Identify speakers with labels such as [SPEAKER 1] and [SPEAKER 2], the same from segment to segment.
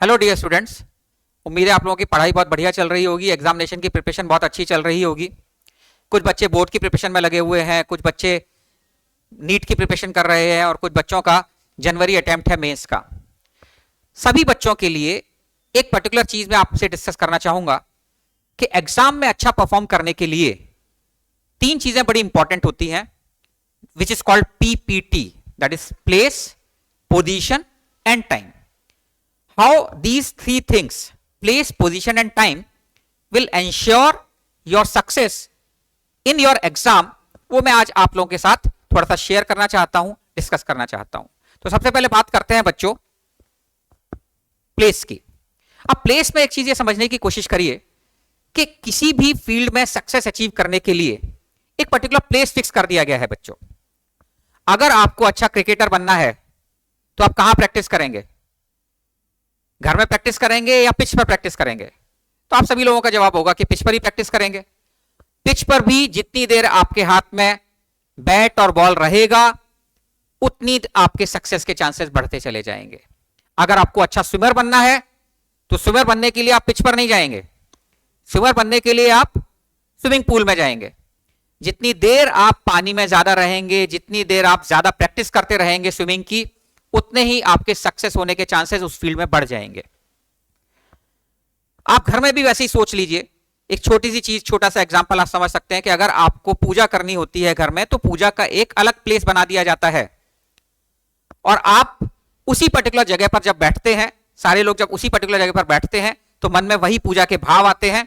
[SPEAKER 1] Hello dear students. उम्मीद है आप लोगों की पढ़ाई बहुत बढ़िया चल रही होगी, एग्जामिनेशन की प्रिपरेशन बहुत अच्छी चल रही होगी। कुछ बच्चे बोर्ड की प्रिपरेशन में लगे हुए हैं, कुछ बच्चे नीट की प्रिपरेशन कर रहे हैं और कुछ बच्चों का जनवरी अटेम्प्ट है मेंस का। सभी बच्चों के लिए एक पर्टिकुलर चीज मैं आपसे डिस्कस करना चाहूंगा कि एग्जाम में अच्छा परफॉर्म करने के लिए तीन चीजें बड़ी इंपॉर्टेंट होती हैं, which is called PPT, that is place, position and time. How these three things, place, position and time, will ensure your success in your exam, वो मैं आज आप लोगों के साथ थोड़ा सा शेयर करना चाहता हूं, डिस्कस करना चाहता हूं। तो सबसे पहले बात करते हैं बच्चों प्लेस की। अब प्लेस में एक चीज ये समझने की कोशिश करिए कि किसी भी फील्ड में सक्सेस अचीव करने के लिए एक पर्टिकुलर प्लेस फिक्स कर दिया गया है बच्चों। अगर आपको अच्छा क्रिकेटर बनना है तो आप कहां प्रैक्टिस करेंगे? घर में प्रैक्टिस करेंगे या पिच पर प्रैक्टिस करेंगे? तो आप सभी लोगों का जवाब होगा कि पिच पर ही प्रैक्टिस करेंगे। पिच पर भी जितनी देर आपके हाथ में बैट और बॉल रहेगा उतनी आपके सक्सेस के चांसेस बढ़ते चले जाएंगे। अगर आपको अच्छा स्विमर बनना है तो स्विमर बनने के लिए आप पिच पर नहीं जाएंगे, स्विमर बनने के लिए आप स्विमिंग पूल में जाएंगे। जितनी देर आप पानी में ज्यादा रहेंगे, जितनी देर आप ज्यादा प्रैक्टिस करते रहेंगे स्विमिंग की, उतने ही आपके सक्सेस होने के चांसेस उस फील्ड में बढ़ जाएंगे। आप घर में भी वैसे ही सोच लीजिए। एक छोटी सी चीज, छोटा सा एग्जांपल आप समझ सकते हैं कि अगर आपको पूजा करनी होती है घर में तो पूजा का एक अलग प्लेस बना दिया जाता है और आप उसी पर्टिकुलर जगह पर जब बैठते हैं, सारे लोग जब उसी पर्टिकुलर जगह पर बैठते हैं तो मन में वही पूजा के भाव आते हैं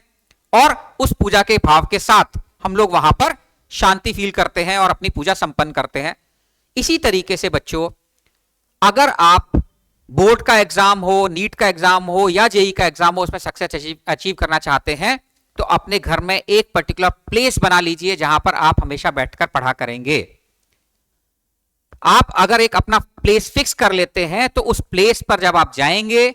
[SPEAKER 1] और उस पूजा के भाव के साथ हम लोग वहां पर शांति फील करते हैं और अपनी पूजा संपन्न करते हैं। इसी तरीके से बच्चों, अगर आप बोर्ड का एग्जाम हो, नीट का एग्जाम हो या जेई का एग्जाम हो, उसमें सक्सेस अचीव करना चाहते हैं तो अपने घर में एक पर्टिकुलर प्लेस बना लीजिए जहां पर आप हमेशा बैठकर पढ़ा करेंगे। आप अगर एक अपना प्लेस फिक्स कर लेते हैं तो उस प्लेस पर जब आप जाएंगे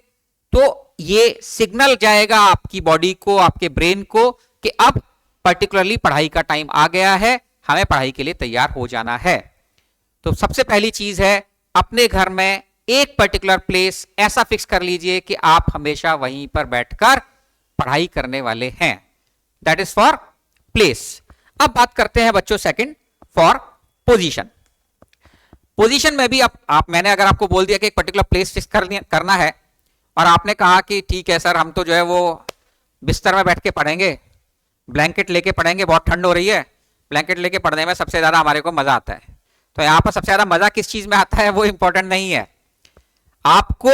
[SPEAKER 1] तो ये सिग्नल जाएगा आपकी बॉडी को, आपके ब्रेन को कि अब पर्टिकुलरली पढ़ाई का टाइम आ गया है, हमें पढ़ाई के लिए तैयार हो जाना है। तो सबसे पहली चीज है, अपने घर में एक पर्टिकुलर प्लेस ऐसा फिक्स कर लीजिए कि आप हमेशा वहीं पर बैठकर पढ़ाई करने वाले हैं। That is for place. अब बात करते हैं बच्चों सेकंड, फॉर पोजीशन। पोजीशन में भी मैंने अगर आपको बोल दिया कि एक पर्टिकुलर प्लेस फिक्स करना है और आपने कहा कि ठीक है सर, हम तो जो है वो बिस्तर में बैठ के पढ़ेंगे, ब्लैंकेट लेके पढ़ेंगे, बहुत ठंड हो रही है, ब्लैंकेट लेके पढ़ने में सबसे ज्यादा हमारे को मजा आता है। तो यहां पर सबसे ज्यादा मजा किस चीज में आता है वो इंपॉर्टेंट नहीं है। आपको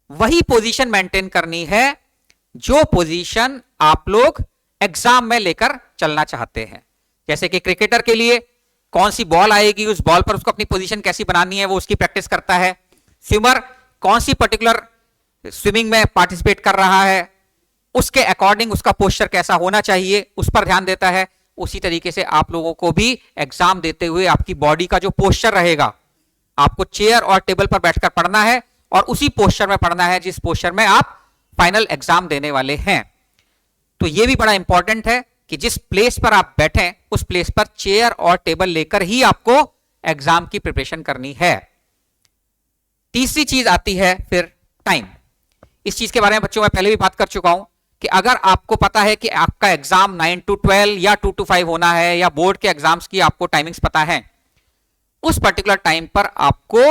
[SPEAKER 1] वही पोजीशन मेंटेन करनी है जो पोजीशन आप लोग एग्जाम में लेकर चलना चाहते हैं। जैसे कि क्रिकेटर के लिए कौन सी बॉल आएगी, उस बॉल पर उसको अपनी पोजीशन कैसी बनानी है वो उसकी प्रैक्टिस करता है। स्विमर कौन सी पर्टिकुलर स्विमिंग में पार्टिसिपेट कर रहा है, उसके अकॉर्डिंग उसका पोस्चर कैसा होना चाहिए उस पर ध्यान देता है। उसी तरीके से आप लोगों को भी एग्जाम देते हुए आपकी बॉडी का जो पोस्चर रहेगा, आपको चेयर और टेबल पर बैठकर पढ़ना है और उसी पोस्चर में पढ़ना है जिस पोस्चर में आप फाइनल एग्जाम देने वाले हैं। तो यह भी बड़ा इंपॉर्टेंट है कि जिस प्लेस पर आप बैठें उस प्लेस पर चेयर और टेबल लेकर ही आपको एग्जाम की प्रिपरेशन करनी है। तीसरी चीज आती है फिर टाइम। इस चीज के बारे में बच्चों मैं पहले भी बात कर चुका हूं कि अगर आपको पता है कि आपका एग्जाम 9 to 12 या 2 to 5 होना है या बोर्ड के एग्जाम्स की आपको टाइमिंग्स पता है, उस पर्टिकुलर टाइम पर आपको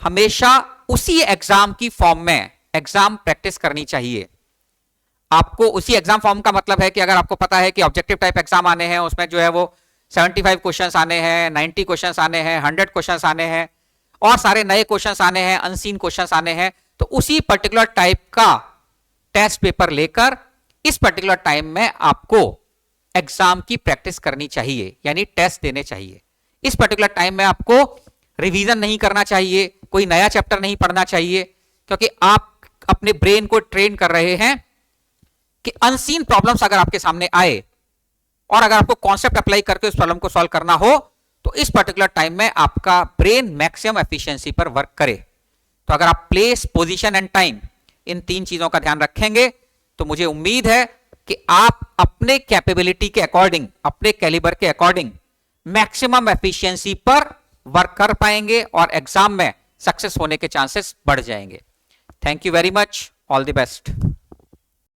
[SPEAKER 1] हमेशा उसी एग्जाम की फॉर्म में एग्जाम प्रैक्टिस करनी चाहिए। आपको उसी एग्जाम फॉर्म का मतलब है कि अगर आपको पता है कि ऑब्जेक्टिव टाइप एग्जाम आने हैं, उसमें जो है वो 75 क्वेश्चंस आने हैं, 90 क्वेश्चंस आने हैं, 100 क्वेश्चंस आने हैं और सारे नए क्वेश्चंस आने हैं, अनसीन क्वेश्चंस आने हैं, तो उसी पर्टिकुलर टाइप का टेस्ट पेपर लेकर इस पर्टिकुलर टाइम में आपको एग्जाम की प्रैक्टिस करनी चाहिए, यानी टेस्ट देने चाहिए। इस पर्टिकुलर टाइम में आपको रिवीजन नहीं करना चाहिए, कोई नया चैप्टर नहीं पढ़ना चाहिए, क्योंकि आप अपने ब्रेन को ट्रेन कर रहे हैं कि अनसीन प्रॉब्लम्स अगर आपके सामने आए और अगर आपको कॉन्सेप्ट अप्लाई करके उस प्रॉब्लम को सॉल्व करना हो तो इस पर्टिकुलर टाइम में आपका ब्रेन मैक्सिमम एफिशिएंसी पर वर्क करे। तो अगर आप प्लेस, पोजीशन एंड टाइम, इन तीन चीजों का ध्यान रखेंगे तो मुझे उम्मीद है कि आप अपने कैपेबिलिटी के अकॉर्डिंग, अपने कैलिबर के अकॉर्डिंग मैक्सिमम एफिशिएंसी पर वर्क कर पाएंगे और एग्जाम में सक्सेस होने के चांसेस बढ़ जाएंगे। Thank you very much. All the best.